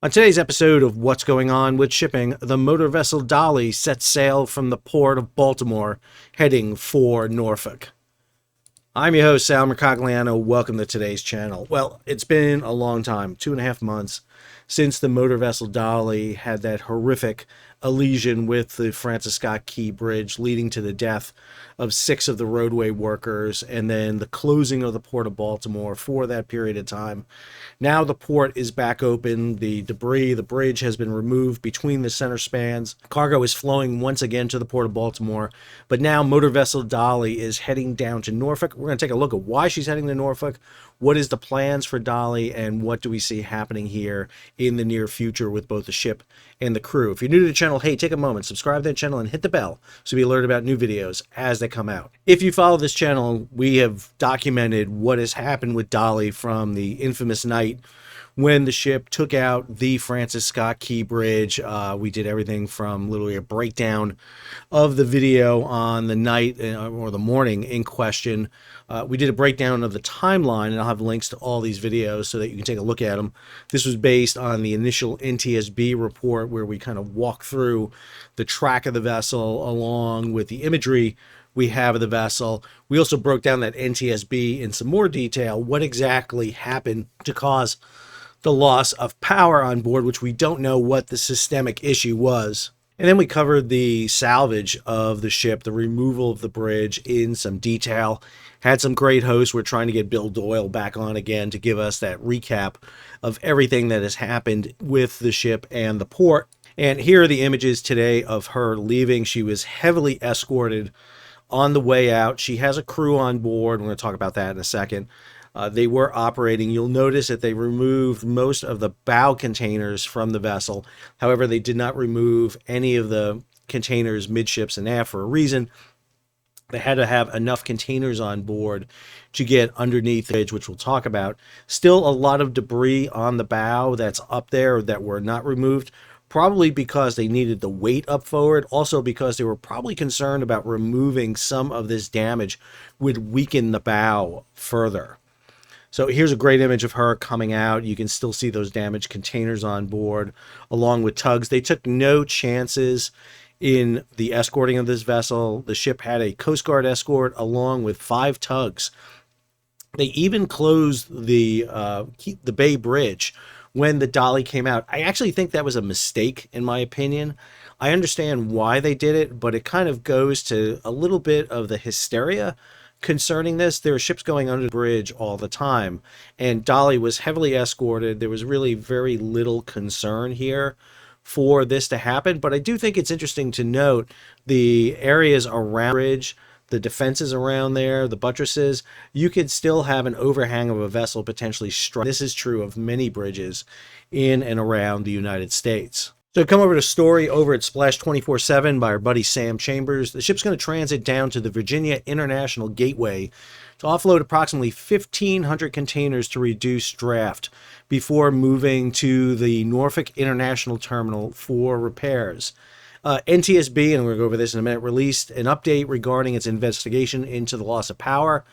On today's episode of What's Going On with Shipping, the motor vessel Dolly sets sail from the port of Baltimore, heading for Norfolk. I'm your host, Sal Mercogliano. Welcome to today's channel. Well, it's been a long time, 2.5 months, since the motor vessel Dolly had that horrific collision with the Francis Scott Key Bridge, leading to the death of 6 of the roadway workers, and then the closing of the port of Baltimore for that period of time. Now the port is back open. The debris, the bridge has been removed between the center spans. Cargo is flowing once again to the port of Baltimore, but now motor vessel Dolly is heading down to Norfolk. We're going to take a look at why she's heading to Norfolk, what is the plans for Dolly, and what do we see happening here in the near future with both the ship and the crew. If you're new to the channel, hey, take a moment, subscribe to the channel, and hit the bell so be alerted about new videos as they come out. If you follow this channel, we have documented what has happened with Dolly from the infamous night when the ship took out the Francis Scott Key Bridge. We did everything from literally a breakdown of the video on the night or the morning in question. We did a breakdown of the timeline, and I'll have links to all these videos so that you can take a look at them. This was based on the initial NTSB report where we kind of walk through the track of the vessel along with the imagery we have of the vessel. We also broke down that NTSB in some more detail, what exactly happened to cause the loss of power on board, which we don't know what the systemic issue was. And then we covered the salvage of the ship, the removal of the bridge in some detail. Had some great hosts. We're trying to get Bill Doyle back on again to give us that recap of everything that has happened with the ship and the port. And here are the images today of her leaving. She was heavily escorted on the way out. She has a crew on board. We're going to talk about that in a second. They were operating. You'll notice that they removed most of the bow containers from the vessel. However, they did not remove any of the containers midships and aft for a reason. They had to have enough containers on board to get underneath the bridge, which we'll talk about. Still a lot of debris on the bow that's up there that were not removed, probably because they needed the weight up forward, also because they were probably concerned about removing some of this damage would weaken the bow further. So here's a great image of her coming out. You can still see those damaged containers on board, along with tugs. They took no chances in the escorting of this vessel. The ship had a Coast Guard escort along with 5 tugs. They even closed the Bay Bridge when the Dolly came out. I actually think that was a mistake, in my opinion. I understand why they did it, but it kind of goes to a little bit of the hysteria concerning this. There are ships going under the bridge all the time, and Dolly was heavily escorted. There was really very little concern here for this to happen, but I do think it's interesting to note the areas around the bridge, the defenses around there, the buttresses. You could still have an overhang of a vessel potentially strike. This is true of many bridges in and around the United States. So come over to story over at Splash 24/7 by our buddy Sam Chambers. The ship's going to transit down to the Virginia International Gateway to offload approximately 1,500 containers to reduce draft before moving to the Norfolk International Terminal for repairs. NTSB, and we're going to go over this in a minute, released an update regarding its investigation into the loss of power.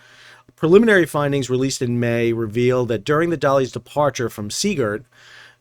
Preliminary findings released in May revealed that during the Dolly's departure from Seagirt,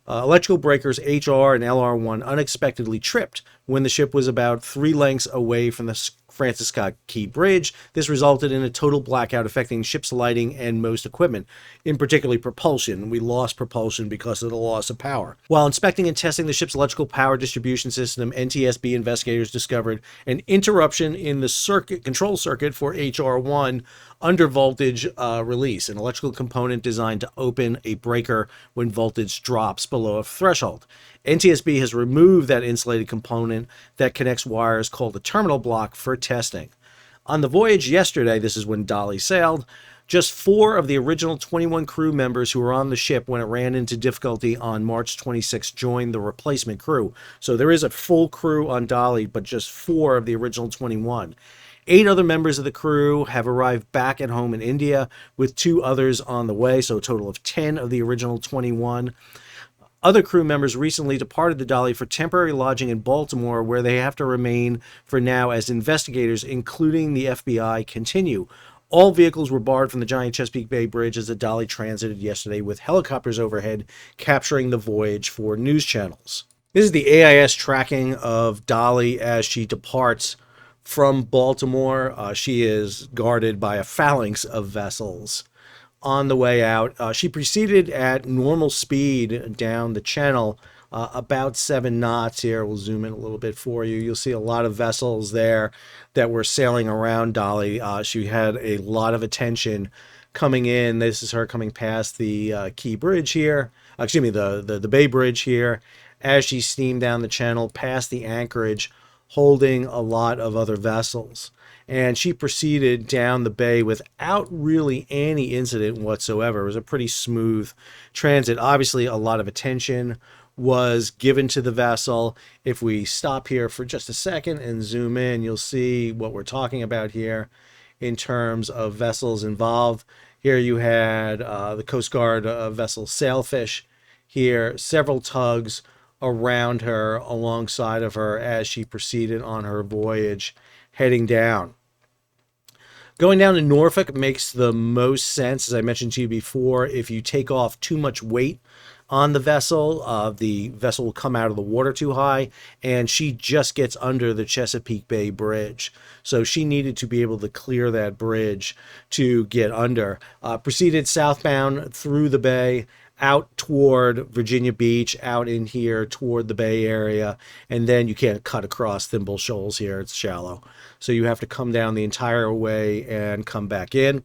electrical breakers HR and LR1 unexpectedly tripped when the ship was about 3 lengths away from the Francis Scott Key Bridge. This resulted in a total blackout affecting ship's lighting and most equipment, in particular propulsion. We lost propulsion because of the loss of power. While inspecting and testing the ship's electrical power distribution system, NTSB investigators discovered an interruption in the control circuit for HR1 under voltage release, an electrical component designed to open a breaker when voltage drops below a threshold. NTSB has removed that insulated component that connects wires called a terminal block for testing. On the voyage yesterday, this is when Dolly sailed, just 4 of the original 21 crew members who were on the ship when it ran into difficulty on March 26 joined the replacement crew. So there is a full crew on Dolly, but just 4 of the original 21. 8 other members of the crew have arrived back at home in India, with 2 others on the way, so a total of 10 of the original 21. Other crew members recently departed the Dolly for temporary lodging in Baltimore, where they have to remain for now as investigators, including the FBI, continue. All vehicles were barred from the giant Chesapeake Bay Bridge as the Dolly transited yesterday, with helicopters overhead capturing the voyage for news channels. This is the AIS tracking of Dolly as she departs from Baltimore. She is guarded by a phalanx of vessels on the way out. She proceeded at normal speed down the channel, about 7 knots here. We'll zoom in a little bit for you. You'll see a lot of vessels there that were sailing around Dolly. She had a lot of attention coming in. This is her coming past the Key Bridge here. Excuse me, the Bay Bridge here, as she steamed down the channel past the anchorage, holding a lot of other vessels. And she proceeded down the bay without really any incident whatsoever. It was a pretty smooth transit. Obviously, a lot of attention was given to the vessel. If we stop here for just a second and zoom in, you'll see what we're talking about here in terms of vessels involved. Here you had the Coast Guard vessel Sailfish here, several tugs around her, alongside of her, as she proceeded on her voyage heading down. Going down to Norfolk makes the most sense, as I mentioned to you before. If you take off too much weight on the vessel will come out of the water too high, and she just gets under the Chesapeake Bay Bridge. So she needed to be able to clear that bridge to get under. Proceeded southbound through the bay, out toward Virginia Beach, out in here toward the Bay Area, and then you can't cut across Thimble Shoals here. It's shallow. So you have to come down the entire way and come back in.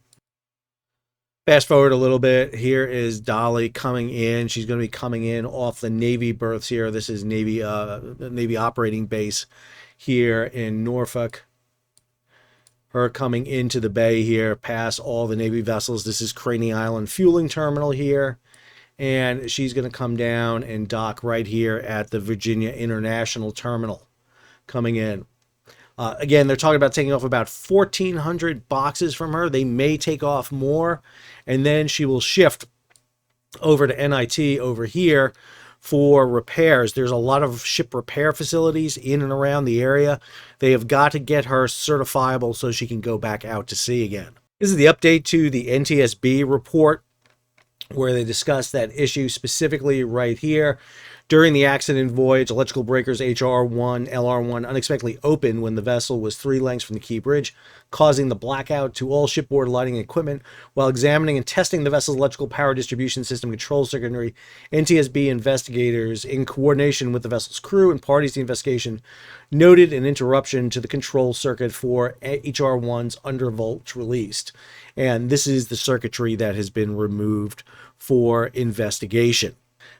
Fast forward a little bit. Here is Dolly coming in. She's going to be coming in off the Navy berths here. This is Navy operating base here in Norfolk. Her coming into the bay here, past all the Navy vessels. This is Craney Island Fueling Terminal here. And she's going to come down and dock right here at the Virginia International Terminal coming in. Again, they're talking about taking off about 1,400 boxes from her. They may take off more, and then she will shift over to NIT over here for repairs. There's a lot of ship repair facilities in and around the area. They have got to get her certifiable so she can go back out to sea again. This is the update to the NTSB report, where they discuss that issue specifically right here. During the accident voyage, electrical breakers HR1, LR1 unexpectedly opened when the vessel was 3 lengths from the Key Bridge, causing the blackout to all shipboard lighting equipment. While examining and testing the vessel's electrical power distribution system control circuitry, NTSB investigators, in coordination with the vessel's crew and parties to the investigation, noted an interruption to the control circuit for HR1's undervolt released. And this is the circuitry that has been removed for investigation.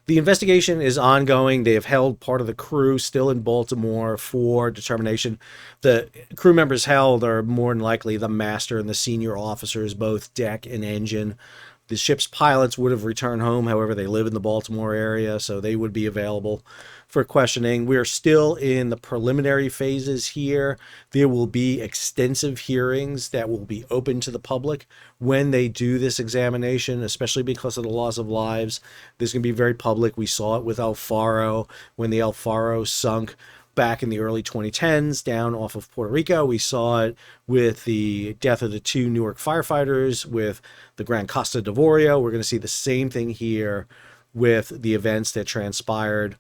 The investigation is ongoing. They have held part of the crew still in Baltimore for determination. The crew members held are more than likely the master and the senior officers, both deck and engine. The ship's pilots would have returned home. However, they live in the Baltimore area, so they would be available for questioning. We are still in the preliminary phases here. There will be extensive hearings that will be open to the public when they do this examination, especially because of the loss of lives. This is going to be very public. We saw it with El Faro when the El Faro sunk back in the early 2010s down off of Puerto Rico. We saw it with the death of the 2 Newark firefighters with the Gran Costa d'Avorio. We're going to see the same thing here with the events that transpired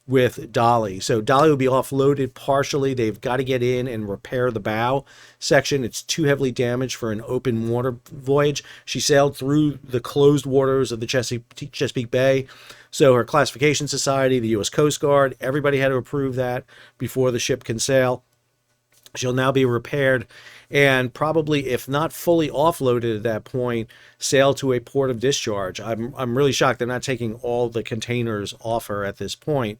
with Dolly. So Dolly will be offloaded partially. They've got to get in and repair the bow section. It's too heavily damaged for an open water voyage. She sailed through the closed waters of the Chesapeake Bay. So her classification society, the U.S. Coast Guard, everybody had to approve that before the ship can sail. She'll now be repaired and probably, if not fully offloaded at that point, sail to a port of discharge. I'm really shocked they're not taking all the containers off her at this point.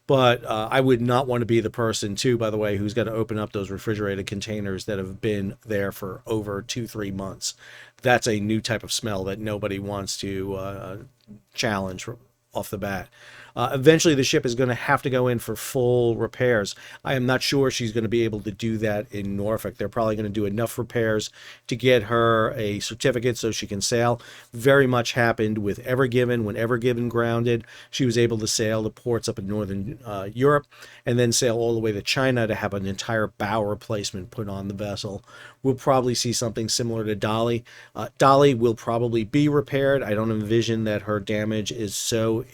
But I would not want to be the person, too, by the way, who's got to open up those refrigerated containers that have been there for over 2-3 months. That's a new type of smell that nobody wants to challenge off the bat. Eventually, the ship is going to have to go in for full repairs. I am not sure she's going to be able to do that in Norfolk. They're probably going to do enough repairs to get her a certificate so she can sail. Very much happened with Ever Given. When Ever Given grounded, she was able to sail to ports up in northern Europe and then sail all the way to China to have an entire bow replacement put on the vessel. We'll probably see something similar to Dolly. Dolly will probably be repaired. I don't envision that her damage is so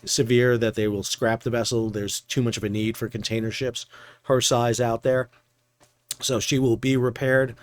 severe that they will scrap the vessel. There's too much of a need for container ships her size out there. So she will be repaired.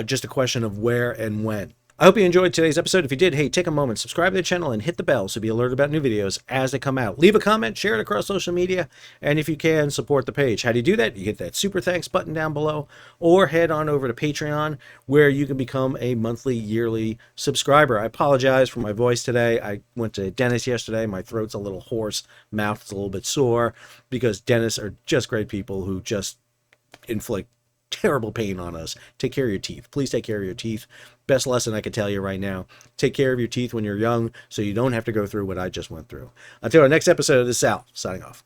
Just a question of where and when. I hope you enjoyed today's episode. If you did, hey, take a moment, subscribe to the channel, and hit the bell so be alerted about new videos as they come out. Leave a comment, share it across social media, and if you can, support the page. How do you do that? You hit that super thanks button down below, or head on over to Patreon, where you can become a monthly, yearly subscriber. I apologize for my voice today. I went to dentist yesterday. My throat's a little hoarse, mouth's a little bit sore, because dentists are just great people who just inflict terrible pain on us. Take care of your teeth. Please take care of your teeth. Best lesson I can tell you right now. Take care of your teeth when you're young so you don't have to go through what I just went through. Until our next episode, this is Sal, signing off.